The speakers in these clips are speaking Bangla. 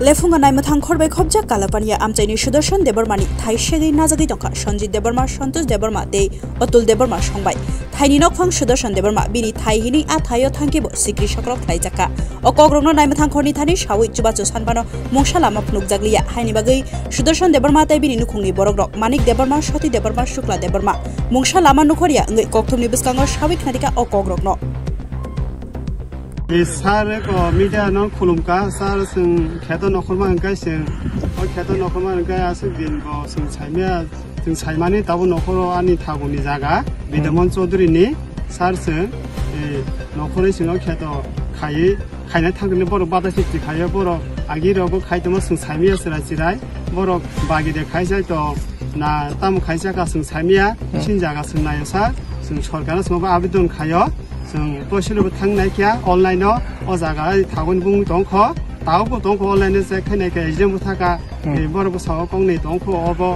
लेफुंगा नायमथां खरबाय खबजा कालापानिया आमचाइनि सुदर्शन देबरमानि थाइ सेगै नाजागै दंखा सन्जित देबरमा सन्तोष देबरमा दे अतुल देबरमा संबाय थाइनि नकफां सुदर्शन देबरमा बिनि थाइहिनि आ थायो थांकिबो सिक्रि सक्रक थाइजाका अकग्रनो नायमथां खरनि थानि सावै जुबाचो सानबानो मंसा लामा फुनुक जागलिया हाइनि बागै सुदर्शन देबरमा ताइ बिनि नुखुंनि बरग्र मानिक देबरमा सती देबरमा शुक्ला देबरमा मंसा लामा नुखरिया ngै कक्थुमनि बिस्कांग सावै खनादिका अकग्रनो सार को मीडिया न खुलुमका सार जों खेतो नखरमा अंकाय जों खेतो नखरमा अंकाय आसु दिन बो जों साइमिया जों साइमानि दाबो नखरो आनि थागुनि जागा बिदमन चौधुरीनि सार जों नखरै सिङाव खेतो खायना थांगोन बर बादा सिथि खायो बर आगिरावबो खायदोमो जों साइमिया सरा जिराय बर बागिदे खायजाय तो ना ताम खायजागा जों साइमिया सिन जागा जों नायसा जों सरकारनो जोंबो आवेदन खायो जों पसिलबो थांनाय क्या अनलाइन अ जागा थागोन बुं दंख तावबो दंख अनलाइन जे खैनायके एजेम थाका बरबो साव कंनि दंख अबो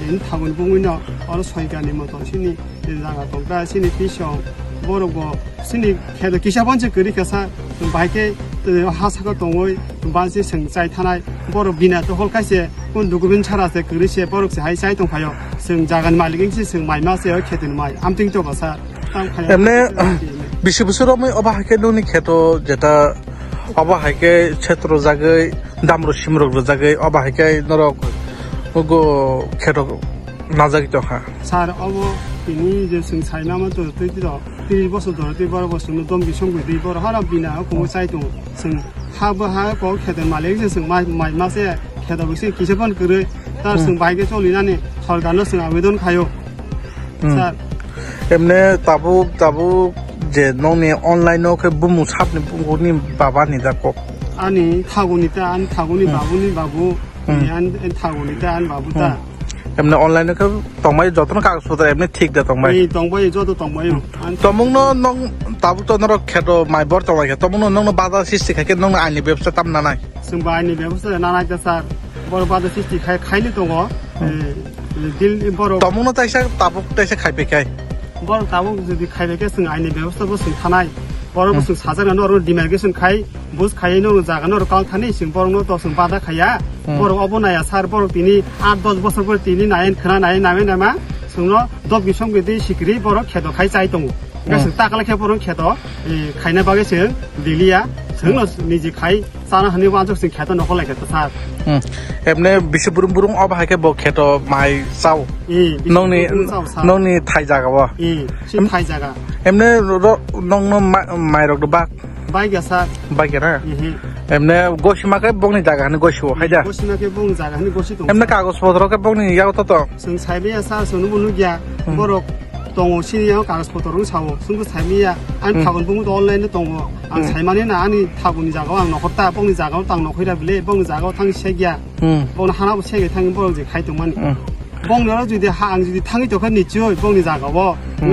इन थागोन बुंनो अर सयगानि मतसिनि जागा दंगा सिनि पिसौ बरबो सिनि खेद किसाबनजे गरि कसा बाइके हासाखौ दङै बाजि सों जाय थानाय बर बिना तो हलकासे कोन दुगुबिन छारासे गरिसे बरकसे हाय जाय दंखायो जों जागान मालिकनि जों माइमासे खेदन माइ आमथिं तो बसा एमने बिसे बोसोराव मैं अबा हाके नोंनि खेतो जेटा अबा हाके क्षेत्र जागै दामरो सिमरो जागै अबा हाके नरक गो खेतो नाजागि तखा सार अब बिनि जे जों साइनामा तो तैति द 30 बसर द 12 बसर न दम बिसंगु दै बर हारा बिना को साइ दं जों हाबो हा को खेदन मालिक जों माइ मासे खेतो बिसे किसेबन गरे तार जों बाइके चलिनानै सरकारनो जों आवेदन खायो सार एमने ताबु जे नोंनि अनलाइन के बुमु साबनि बुंगुनि बाबानि दाको आनि थागुनिता आन थागुनि बाबुनि बाबु आन थागुनिता आन बाबुता एमने अनलाइन के तंबाय जतन कागज पत्र एमने ठीक दा तंबाय ए तंबाय जतो तंबाय तमुंनो नों ताबु तो नर खेतो माइबर तंबाय तमुंनो नों बादा सिस्टि खाके नों आइनि व्यवस्था ताम नानाय जों बाइनि व्यवस्था नानाय दा सार बर बादा सिस्टि खायनि दङ दिल बर तमुंनो ताइसा ताबु ताइसा खायबेखाय बर ताबु जुदि खायबेके जों आइनि व्यवस्थाबो जों थानाय बर जों साजारनो अर डिमार्केशन खाय बुस खायनो जागानो अर काल थानि जों बरनो तो जों बादा खाया बर अबनाया सार बर तिनि 8-10 बोसोरफोर तिनि नायन खना नाय नामे नामा जोंनो दब बिसम गदि सिक्रि बर खेदो खाय जाय दङ गासै ताकला खे बर खेदो खायना बागे जों दिलिया जोंनो निजि खाय जाना हनि वाजो जों खेदो नखलाय खेदो सार एमने बिसे बुरुं अब हाके ब खेदो माइ साव नोंनि थाइ जागा वा सिम थाइ जागा एमने नोंनो माइरक बा बाइगा सार बाइगा एमने गसिमाके बंनि जागा हनि गसिव हायदा गसिमाके बं जागा हनि गसि दं एमने कागज पत्र के बंनि याव त जों साइबे सार सोनु बुनु गया बरक दङ सिनियाव कागज पत्र सावो जोंबो साइमिया आं थागन बुङो अनलाइन दङ आं साइमानि ना आंनि थागुनि जागाव आं नखरता बंनि जागाव तां नखैरा बिले बंनि जागाव थां सेगिया बंनि हानाबो सेगे थां बर जे खायदोंमोन बंनो जुदि हा आं जुदि थाङि दख निचय बंनि जागाव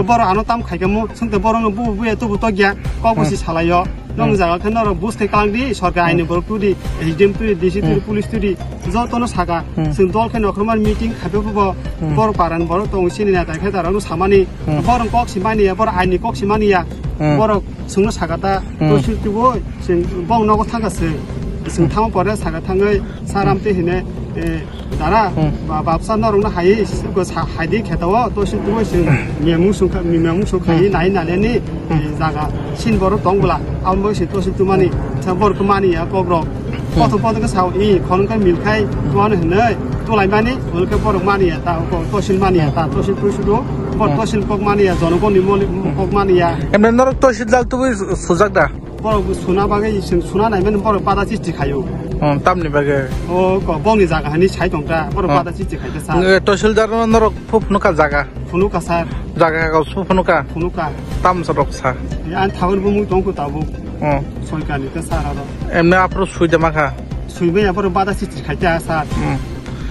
बर आनो ताम खायगामु जोंते बरनो बुबुया तो बुत गया कबुसि सालायो नों जागा खन र बुस्ते कांगदि सरकार आइनि बरकुदि SDM to DC to police to जतनो सागा जों दल खन नखरमान मिटिं खाबेबो बर पारान बर तो सिनिना ताखे दारानो सामानि बर कक्सिमानि बर आइनि कक्सिमानिया बर जोंनो सागाता दसितुबो जों बंनगो थांगासै जों थाम परे सागा थाङै सारामते हिने दारा बापसा नरंनो हायै को हायदि खेताव दसितुबो जों मेमु सुखायै नाय नालेनि जागा सिन बर दंबला आमबो से दसितुमानि बर मानिया कब्र पथ के साव इ खनका मिलखाय तुआनो हनै तुलायमानि उलके बर मानिया ता तसिल मानिया ता तसिल पुसुदो बर तसिल कक मानिया जनगनि कक मानिया एमने नर तसिल जाल तुबो सुजागदा बर सुना बागै जों सुना नायमोन बर बादा चिस्टि खायो तामनि बागै ओ क बंनि जागा हनि साइ दंता बर बादा चिस्टि खायदा सा तसिल जार नर फुफनुका जागा फुनुका सार जागा का फुफनुका ताम सरक सा आन थागन बुमु दंको ताबु सरकारनि त सारा र एमने आप्रो सुइदमाखा सुइबे बर बादा चिस्टि खायदा सार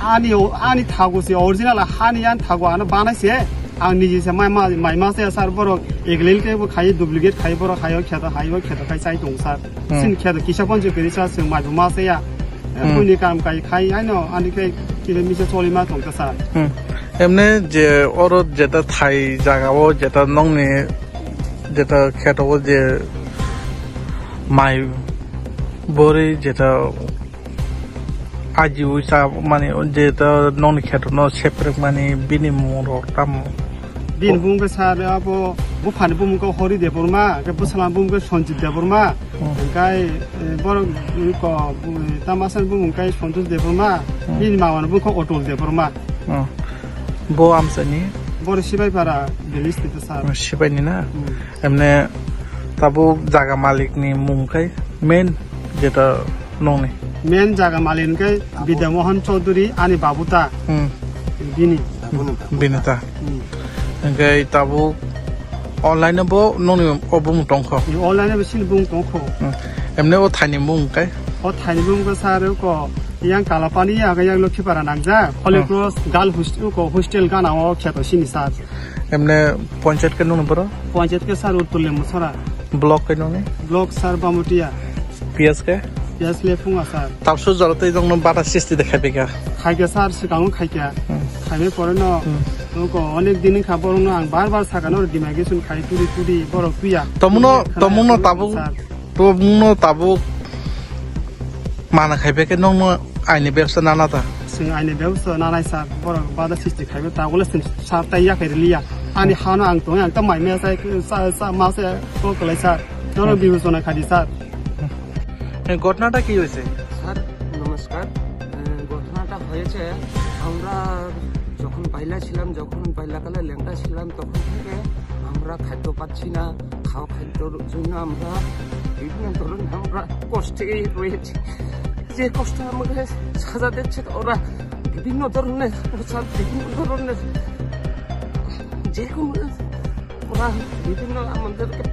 आनि थागोसे ओरिजिनल हानि आन थागो आन बानायसे आं निजेसे माइमासे सार बर एग्लेल के खाय डुप्लिकेट खाय बर खायो खेदा खाय चाइ दं सार सिन खेदा किसापन जे गरि सा जों माइबो मासे या कुनि काम खाय आइनो आनि के किलोमिटर चलिमा दं त सार एमने जे और जेता थाइ जागाव जेता नंनि जेता खेदाव जे माइ बोरै जेता আজি উইসা মানে যেটা নন খেতো ন সেপ্রেক মানে বিনিময় তাম bin bung ke sar abo bu phan bung ko hori de burma ke bu salam bung ke sonjit de burma kai bor ko tamasan bung kai sonjit de burma bin mawan bung ko otol de burma bo amsani bor sibai para belis de sar sibai ni na emne tabu jaga malik ni mungkai main যেটা ননে মেন জায়গা মালিক কে বিদ্যামোহন চৌধুরী আনি বাবুতা বিনি Binita gai tabu online bo noni obung tongkho online besin bung tongkho emne o thani mung kai o thani bung ko sare ko yang kalapani ya ga yang lokhi para nangja Holy Cross gal hostel ga nawo kheto sini sar emne panchayat ke noni boro panchayat ke sar utulle musara block ke noni block sar bamutia ps ke ps le funga sar tapso jalate jong no bata sisti dekhabe ka খাইকে স্যার সিগাং খাইকে খাইবে পরে ন নকো অনেক দিন খাবো ন আং বারবার সাকানো দিমাগে শুন খাই তুরি তুরি বড় পিয়া তমুনো তাবু মানা খাইবে কে নং আইনি ব্যবস্থা নানাতা সিং আইনি ব্যবস্থা নানাই স্যার বড় বাদা সিস্টি খাইবে তাগুলো সিন সার তাইয়া খাইরে লিয়া আনি হানো আং তো আং তা মাই মে সাই সা মাসে তো কলাই স্যার নর বিবেচনা খাদি স্যার ঘটনাটা কি হয়েছে স্যার নমস্কার হয়েছে আমরা যখন পাইলাকালে ল্যাংটা ছিলাম তখন থেকে আমরা খাদ্য পাচ্ছি না খাদ্যর জন্য আমরা বিভিন্ন ধরনের আমরা কষ্টে রয়েছি যে কষ্ট আমাকে সাজা দিচ্ছে ওরা বিভিন্ন ধরনের যে কোনো ওরা বিভিন্ন আমাদেরকে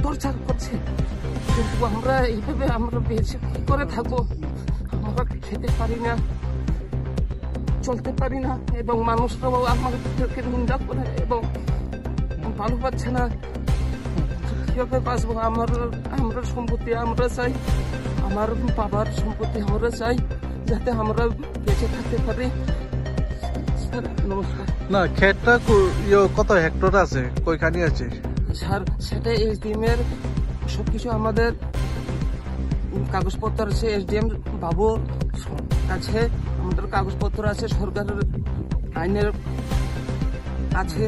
টর্চার করছে কিন্তু আমরা এইভাবে আমরা বেঁচে কি করে থাকবো আমরা খেতে পারি না চলতে পারি না এবং মানুষরাও আমাদেরকে নিন্দা করে এবং ভালো পাচ্ছে না কিভাবে বাঁচবো আমরা সম্পত্তি আমরা চাই আমার বাবার সম্পত্তি আমরা চাই যাতে আমরা বেঁচে থাকতে পারি নমস্কার না ক্ষেতটা কত হেক্টর আছে কয়খানি আছে স্যার সেটা এসডিএম এর সবকিছু আমাদের কাগজপত্র আছে এসডিএম বাবুর কাছে আমাদের কাগজপত্র আছে সরকারের আইনের আছে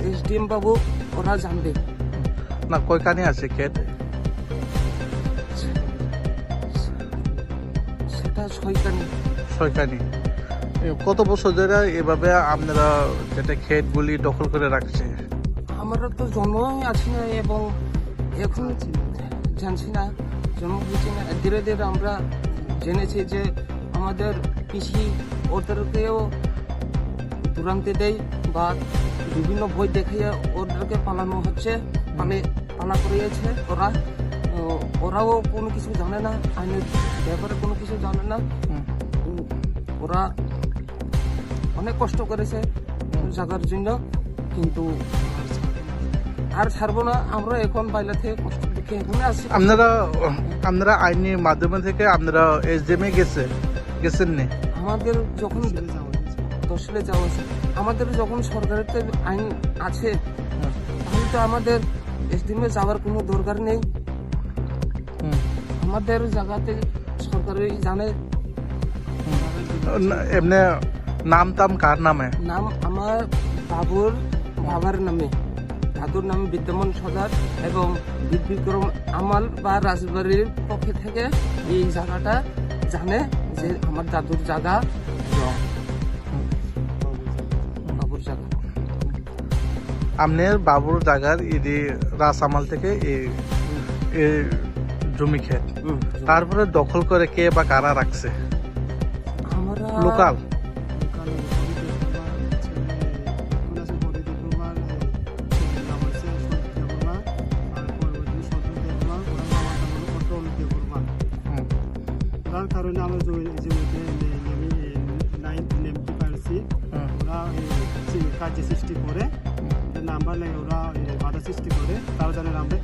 এসডিএম বাবু ওরা জানবে না কয়খানি আছে ক্ষেত সেটা ছয়খানি কত বছর ধরে এভাবে আপনারা যেটা ক্ষেতগুলি দখল করে রাখছে আমরা তো জন্মই আছি না এবং এখন জানছি না জন্ম হয়েছি না ধীরে ধীরে আমরা জেনেছি যে আমাদের পিসি ওদেরকেও দূরান্তে দেয় বা বিভিন্ন বই দেখিয়ে ওদেরকে পালানো হচ্ছে পালা করিয়েছে ওরাও কোনো কিছু জানে না আইনের ব্যাপারে কোনো কিছু জানে না ওরা অনেক কষ্ট করেছে জায়গার জন্য কিন্তু আর ছাড়বো না আমরা এখন বাইরে থেকে কষ্ট দেখে এখানে আসছি আপনারা আইনের মাধ্যমে থেকে আপনারা এসডিএম এ গেছেন না আমাদের যখন দশলে যাওয়া আছে আমাদের যখন সরকারের আইন আছে তাহলে তো আমাদের এসডিএম এ যাওয়ার কোনো দরকার নেই আমাদের জায়গাতে সরকারই জানে এমনি নাম কার নামে নাম আমার বাবার নামে দাদুর নামে বিদ্যমান সর্দার এবং বিক্রম আমাল বা রাজবাড়ির পক্ষ থেকে এই জায়গাটা জানে যে আমার দাদুর জায়গা বাবুর জায়গা আপনার বাবুর জায়গার ইদি রাসামাল থেকে এই জমি ক্ষেত তারপরে দখল করে কে বা কারা রাখছে আমরা লোকাল তার কারণে আমরা জমিতে নেমতে পারছি ওরা কাজে সৃষ্টি করে নাম্বার লাগে ওরা বাধা সৃষ্টি করে তারা জানেন আমরা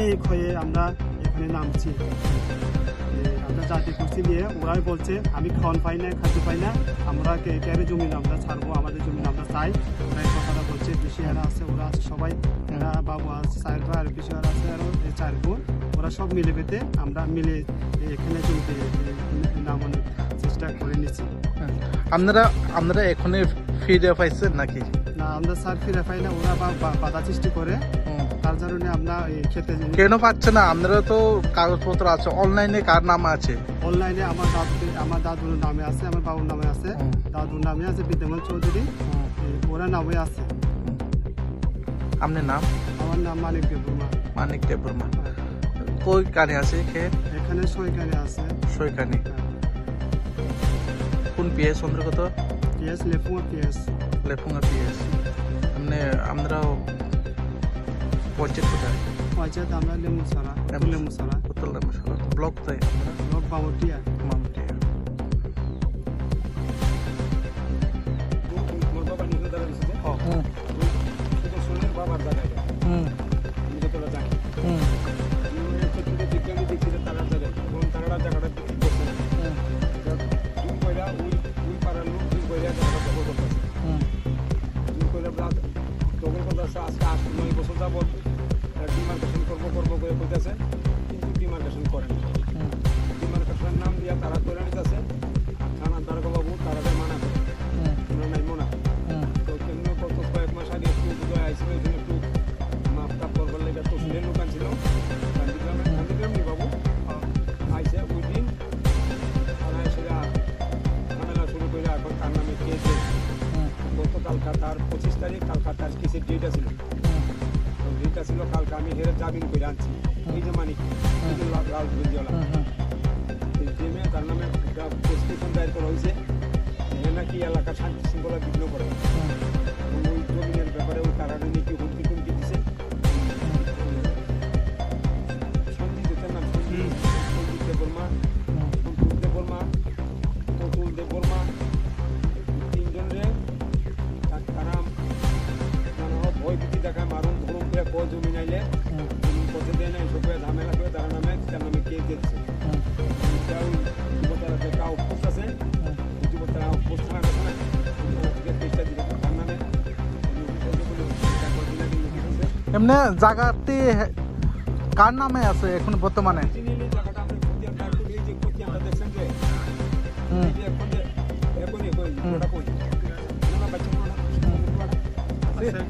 এক হয়ে আমরা এখানে নামছি আমরা জাতি কুস্তি নিয়ে ওরাই বলছে আমি খাওয়ান পাই না খাদ্য পাই না আমরা কেন জমি আমরা ছাড়বো আমাদের জমি আমরা চাই ওরাই কথাটা বলছে পিসিয়ারা আছে ওরা আছে সবাই এরা বাবু আছে চার ভাই আর পিসিয়ারা আছে আরো 4 বোন ওরা সব মিলে পেতে আমরা মিলে এখানে জমিতে আপনারা এখনই ফিরে পাইছেন নাকি? না আমরা স্যার ফিরে পাই না, ওরা বাধা সৃষ্টি করে, তার জন্য আমরা এই খেতে কেন পাচ্ছে না? আপনারা তো কাগজপত্র আছে, অনলাইনে কার নাম আছে? অনলাইনে আমার দাদুর নামে আছে, আমার বাবুর নামে আছে, দাদুর নামে আছে বিদ্যমান চৌধুরী, ওরা নামে আছে। আপনার নাম? আমার নাম মানিক দেববর্মা। মানিক দেববর্মা। কই কানে আছে খেত? এখানে সৈকানে আছে। সৈকানে। কোন পিএস অন্তর্গত? PS Lefunga PS. Lefunga PS. আমরা পঞ্চায়েত কোথায়? পঞ্চায়েত আমরা লেমুসারা। উত্তর লেমুসারা। ব্লক কোথায়? ব্লক বামুটিয়া। আজকে 8-9 বছর যাবত ডিমার্কেশন করবো করে কইতেছে, কিন্তু ডিমার্কেশন করে না। ডিমার্কেশনের নাম দিয়া তারা করে নিতেছে, থানা দারোগা বাবু তারা মানা করে, আমরা নাই মনা। তো কেমনি কত কয়েক মাস আগে একটু বুঝে আইছিল, ওই জন্য একটু মাপটাপ করবার লেগে তহসিলের লোক আনছিল গান্ধীগ্রাম নি বাবু আইসে। ওই দিন তারা এসে ঝামেলা শুরু করে এখন তার নামে কেস গতকালকা তার 25 তারিখ, কালকা তার কেসের ডেট আছিল। তো ডেট ছিল কালকে আমি হেরে জামিন করে আনছি। এই যে মানিক লাল গঞ্জিওয়ালা জেমে তার নামে একটা প্রেসক্রিপশন দায়ের করা হয়েছে, যে নাকি এলাকার শান্তি শৃঙ্খলা বিঘ্ন করে। ওই জমিনের ব্যাপারে ওই তারা নাকি হুমকি টুমকি দিছে। সঞ্জিতের নাম সঞ্জিত দেববর্মা, সন্তোষ দেববর্মা, অতুল দেববর্মা, তিনজনে তারা ভয় ভীতি দেখায়, মারুন ধরুন করে কয় জমি নাইলে পথে দেয় না, এসব ঝামেলা করে তার নামে কেস দিচ্ছে। যুবতারা একটা পোস্ট আছে, যুবতারা পোস্ট থানা কেসটা দিল তার নামে। এমনি জায়গাটি কার নামে আছে এখন বর্তমানে? জায়গাটা আপনি এই যে খতিয়ানটা দেখছেন যে এখন যে এখনই কই ওটা কই না বাচ্চা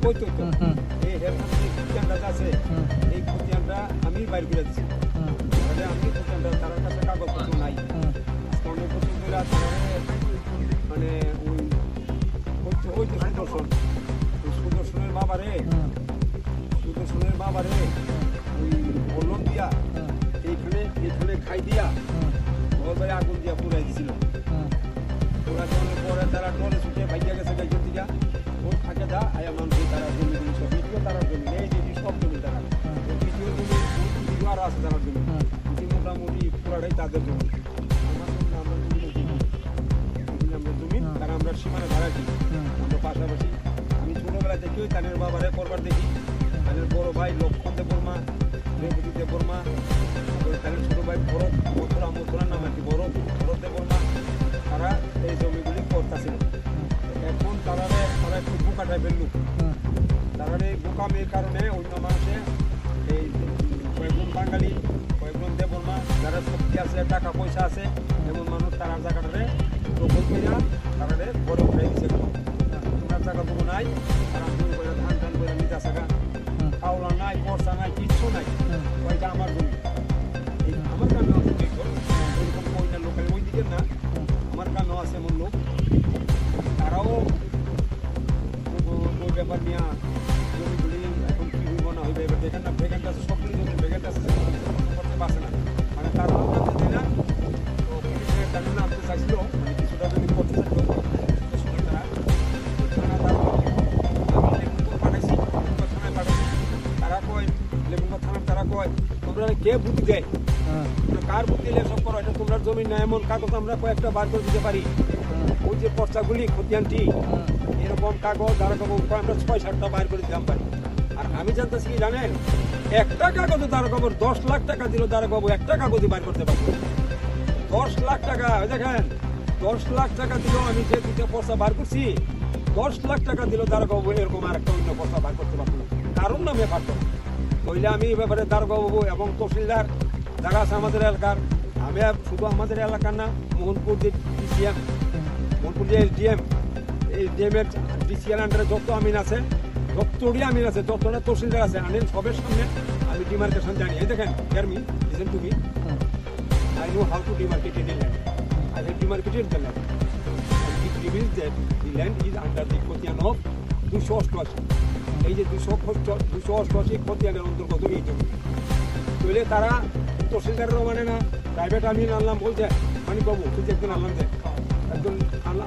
কই তো এই হেরখান যে খতিয়ানটা আছে, এই খতিয়ানটা আমি বাইর করে দিচ্ছি। আমি খতিয়ানটা তার কাছে কাগজপত্র নাই, আজকে অনেক বছর ধরে মানে ওই যে সুদর্শনের বাবারে ওই বলন দিয়া এইখানে খাই দিয়া ঘর বাড়ি আগুন দিয়া পুরাই দিছিল। পুরা জনের পরে তারা টলে ছুটে ভাইয়া গেছে গাইজের দিকা, ওর থাকে যা আয়া মানুষ তারা জমি সব ভিডিও তারা জমি এই যে সব জমি তারা ভিডিও জমি ভিডিও আরো আছে তারা জমি, মোটামুটি পুরাটাই তাদের জমি। আমার জমি আমরা জমি তারা আমরা সীমানা ধারাটি আমরা পাশাপাশি। আমি ছোটবেলা থেকেই তাদের বাবারে করবার দেখি, তাদের বড় ভাই লক্ষণ দেববর্মা, রেবতী দেববর্মা, তাদের ছোট ভাই ভরত মথুরার নাম আর কি ভরত দেববর্মা, তারা এই জমিগুলি করতেছিল। এখন তারা একটু বোকা টাইপের লোক, তারা এই বোকামির কারণে অন্য মানুষে এই কয়েকজন বাঙালি কয়েকজন দেববর্মা যারা শক্তি আছে টাকা পয়সা আছে এমন মানুষ তারা জায়গাটারে দখল করে তারা বড় উঠাই দিচ্ছে। ওনার জায়গা তবু নাই, তারা জোর করে ধান টান করে নিতে থাকা, কাউলা নাই, বর্ষা নাই, কিচ্ছু নাই, ওইটা আমার জমি। এই আমার কান্না ওইরকম কইনা লোকাল ওই দিকের না, আমার কান্না আছে এমন লোক, তারাও ওই ব্যাপার নিয়ে জমিগুলি এখন কি হইব না হইবে। এবার দেখেন না ভেকেন্ট আছে, সবগুলি জমি ভেকেন্ট আছে, করতে পারছে না, মানে তারাও নামতে দেয় না। তো পুলিশের কারণে নামতে চাইছিল, মানে কিছুটা যদি করতে চাইছিল তারা পাঠাইছি থানায় পাঠাইছি। তারা কয় লেবুঙ্গা থানার তারা কয় তোমরা কে বুদ্ধি দেয়, কার বুদ্ধি দিলে সব করো, এটা তোমরা জমি না এমন কাগজ আমরা কয়েকটা বার করে দিতে পারি। ওই যে পর্চাগুলি খতিয়ানটি এরকম কাগজ দারোগাবু আমরা 6-7টা বার করে দিতাম পারি। আর আমি জানতেছি কি জানেন, একটা কাগজে দারোগাবুর 10 লাখ টাকা দিল, দারোগাবু একটা কাগজে বার করতে পারবো। 10 লাখ টাকা দেখেন, 10 লাখ টাকা দিল। আমি যে দুটো পর্চা বার করছি 10 লাখ টাকা দিল, দারোগাবু এরকম আর একটা অন্য পর্চা বার করতে পারবো না, কারণ নামে পারতো না। তাইলে আমি এই ব্যাপারে দারোগাবু এবং তহসিলদার যারা আছে আমাদের এলাকার, আমি শুধু আমাদের এলাকার না, মোহনপুর যে ডিসিএম মনপুর যে এসডিএম এর ডিসিএল আন্ডারে যত আমিন আছে, যতটি আমিন আছে, যতটা তহসিলদার আছে, আমি সবের সামনে আমি ডিমার্কেশন জানি। এই দেখেন, hear me, listen to me, I know how to demarcate any land. I have demarcated the land. And it reveals that the land is under the Khotian of 288 এই যে 288 খতিয়ানের অন্তর্গত এই জমি। তাহলে তারা তহসিলদারেরও মানে না, প্রাইভেট আমিন আনলাম বলছে, মানে বাবু তুই একজন আনলাম যে একজন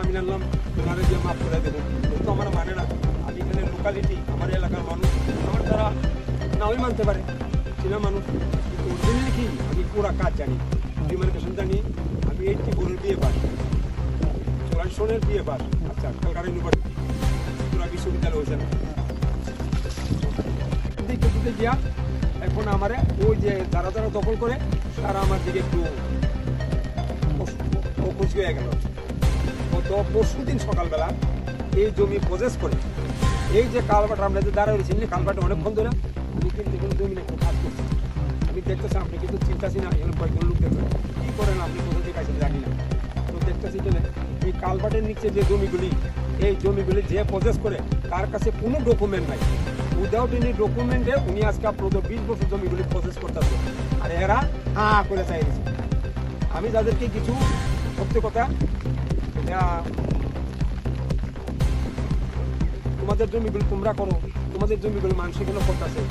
আমিন আনলাম, ওনারে দিয়ে মাফ করে দেবো, তো আমার মানে না। আমি এখানে লোকালিটি, আমার এলাকার মানুষ, আমার তারা নাও মানতে পারে, চীনা মানুষ, কিন্তু অরিজিনালি কি আমি পুরা কাজ জানি, ডিমার্কেশন জানি। আমি 84-এর বিয়ে পাস, 84-এর বিয়ে পাস, আচ্ছা কলকাতা ইউনিভার্সিটি পুরা বিশ্ববিদ্যালয় হয়েছে না। দিতে গিয়া এখন আমারে ওই যে যারা যারা দখল করে তারা আমার দিকে একটু অখুশ হয়ে গেল। গত পরশুদিন সকালবেলা এই জমি পজেস করে এই যে কালভার্ট আমরা যে দাঁড়া রয়েছি, কালভার্টে অনেকক্ষণ ধরে আমি কিন্তু এখন জমি একটু কাজ করছি। আমি দেখতেছি আপনি কিন্তু চিন্তাছি না, এখানে কয়েকজন লোক দেখবেন কী করেন আপনি, কোথা থেকে আসেন জানি না, তো দেখতেছি কেন এই কালভার্টের নিচে যে জমিগুলি, এই জমিগুলি যে পজেস করে তার কাছে কোনো ডকুমেন্ট নাই। উইদাউট এনি ডকুমেন্টে উনি আজকে আপনার 20 বছর জমিগুলি প্রসেস করতেছে, আর এরা করে চাইছে। আমি যাদেরকে কিছু সত্যি কথা, তোমাদের জমিগুলি তোমরা করো, তোমাদের জমিগুলি মানুষ এগুলো করতেছে,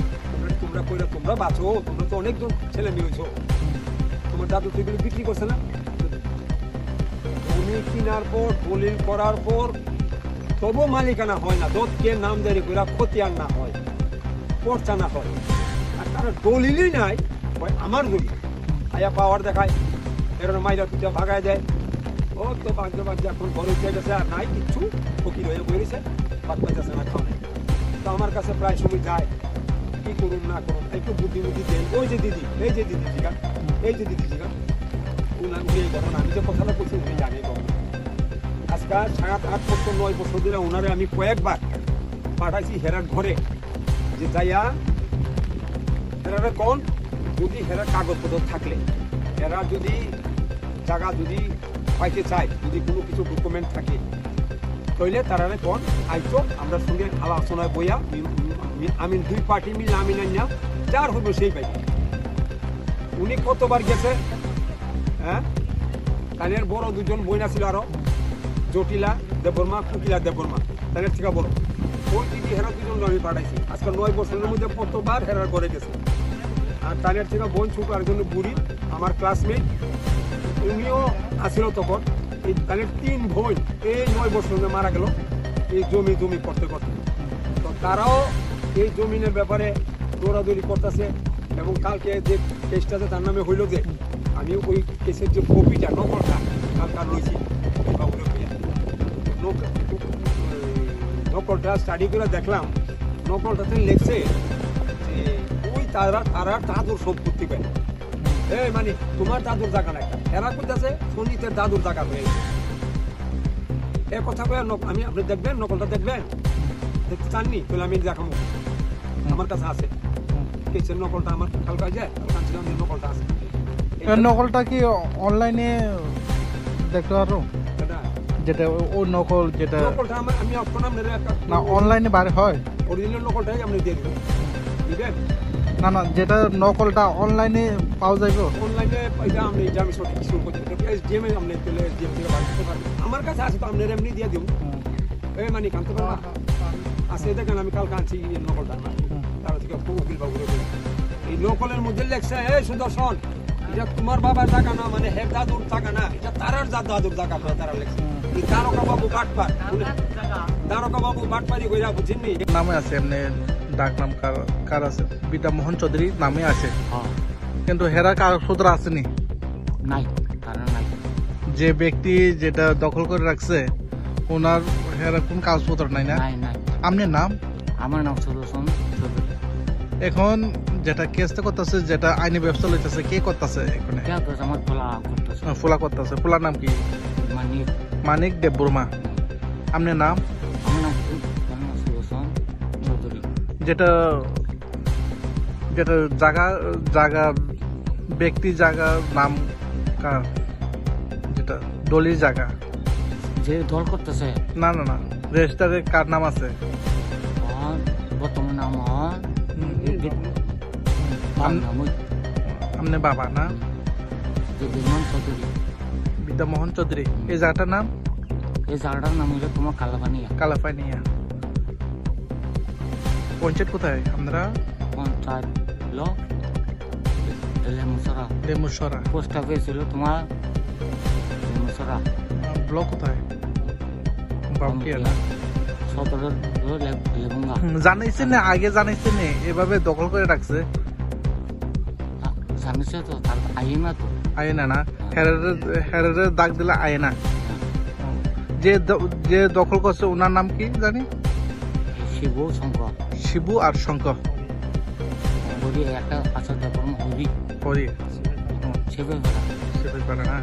তোমরা কইরা তোমরা বাঁচো, তোমরা তো অনেকজন ছেলে মেয়ে হয়েছো, তোমার দাদু তো এগুলো বিক্রি করছে না। জমি কেনার পর, দলিল করার পর তবু মালিকানা হয় না, দোতকে নামজারি করে খতিয়ান না হয়, পর্চা না হয়, আর তারা দলিলই নাই, আমার দলিল আয়া পাওয়ার দেখায়, এর মাইরা পিঠা ভাগায় দেয়। ও তো বাঁচতে বাঁচতে এখন ঘরে উঠে গেছে, আর নাই কিচ্ছু, ফকির হয়ে বেরিয়েছে, বাদ পাইতেছে না খাওয়া। তো আমার কাছে প্রায় সময় যায়, কি করুন না করুন একটু বুদ্ধি দেন। ওই যে দিদি, এই যে দিদি জিগান, এই যে দিদি জিগান, উনি এই ধরুন আমি যে কথাটা বলছি উনি জানে। আজকে 7-8 বছর 9 বছর ধরে ওনারে আমি কয়েকবার পাঠাইছি হেরার ঘরে, যে যাইয়া হেরারে কোন যদি হেরার কাগজপত্র থাকলে, হেরা যদি জায়গা যদি পাইতে চায়, যদি কোনো কিছু ডকুমেন্ট থাকে, তাইলে তারারে কোন আইতো আমরা সঙ্গে আলোচনায় বইয়া আমি 2 পার্টি মিলে আমি না যার হইব সেই পাইবে। উনি কতবার গেছে, হ্যাঁ তাদের বড় 2জন বইনা ছিল, আরো জটিলা দেববর্মা, কুকিলা দেববর্মা, তাদের থেকে বড় ওই দিদি হেরা 2জন আমি পাঠাইছি। আজকে 9 বছরের মধ্যে কতবার হেরার ঘরে গেছে। আর তাদের থেকে বোন ছোট একজন বুড়ি আমার ক্লাসমেট, উনিও আসছিল তখন। এই তাদের 3 বোন এই 9 বছর মারা গেল এই জমি করতে করতে। তো তারাও এই জমিনের ব্যাপারে দৌড়াদৌড়ি করতেছে, এবং কালকে যে কেসটা তার নামে হইল, যে আমি ওই কেসের যে কপিটা নকলটা কালকার রয়েছি নকলটা স্টাডি করে দেখলাম, নকলটাতে লেখছে যে ওই তারা দাদুর সম্পত্তি পায়। এই মানে তোমার দাদুর জায়গা না, এরা করতেছে সঞ্জিতের দাদুর জায়গা হয়ে গেছে। এ কথা কয়ে আমি, আপনি দেখবেন নকলটা, দেখবেন দেখতে চাননি তাহলে আমি দেখাবো, আমার কাছে আছে কেসের নকলটা, আমার কালকে যায় কালকাছিলাম নকলটা আছে। নকলটা কি অনলাইনে দেখতে পারো? যেটা ও নকল, যেটা নকলটা আমি আপনার না অনলাইনে বাইরে হয়, অরিজিনাল নকলটাই আপনি দিয়ে দেবেন, বুঝলেন? না যেটা নকলটা অনলাইনে পাওয়া যাবে, অনলাইনে এটা আমি সঠিক শুরু করতে এসডিএম এ আপনি পেলে এসডিএম থেকে বার করতে পারবেন। আমার কাছে আছে তো আপনি এমনি দিয়ে দেবো, এই মানে কানতে পারবেন আছে। দেখেন আমি কালকে আনছি নকলটা, তার থেকে উকিল বাবু এই নকলের মধ্যে লেখছে, এই সুদর্শন এটা তোমার বাবার জায়গা না, মানে হে দাদুর জায়গা না, এটা তারার দাদুর জায়গা, তারা লেখছে। তারকা বাবু বাটপার, তারকা বাবু বাটপারি কইরা বুঝিনি নামে আছে, এমনি ডাক নাম কার আছে, বিদ্যা মোহন চৌধুরী নামে আছে, কিন্তু হেরা কাগজপত্র আসেনি, নাই কারণ নাই। যে ব্যক্তি যেটা দখল করে রাখছে ওনার হেরা কোন কাগজপত্র নাই না? আপনার নাম? আমার নাম সুদর্শন চৌধুরী। এখন যেটা কেসটা করতেছে, যেটা আইনি ব্যবস্থা লইতেছে, কে করতেছে? এখানে আমার ফোলা করতেছে। ফোলার নাম কি? মানিক দেববর্মা। আপনার নাম? আমার নাম সুদর্শন চৌধুরী। যেটা জায়গা ব্যক্তি জায়গা নাম কার, যেটা দলিল জায়গা যে দল করতেছে না না না রেজিস্টারে কার নাম আছে বর্তমান নাম আমনে বাবা না বিদ্যমান চৌধুরী বিদ্যামোহন চৌধুরী এই জায়গাটার নাম এই জায়গাটার নাম হলো তোমার কালাপানিয়া কালাপানিয়া পঞ্চায়েত কোথায় আমরা পঞ্চায়েত ব্লক লেমুসরা লেমুসরা পোস্ট অফিস হলো তোমার লেমুসরা ব্লক কোথায় বাউকিয়ানা সদর লেবুঙ্গা জানাইছে না আগে জানাইছে না এভাবে দখল করে রাখছে জানিস তো তার আইনা তো আয়না না হেরের দাগ দিলে আয়না যে দখল করছে ওনার নাম কি জানি শিবু শঙ্কর শিবু আর শঙ্কর হরি একটা আচার ব্যাপার হরি হরি সেবে সেবে করে না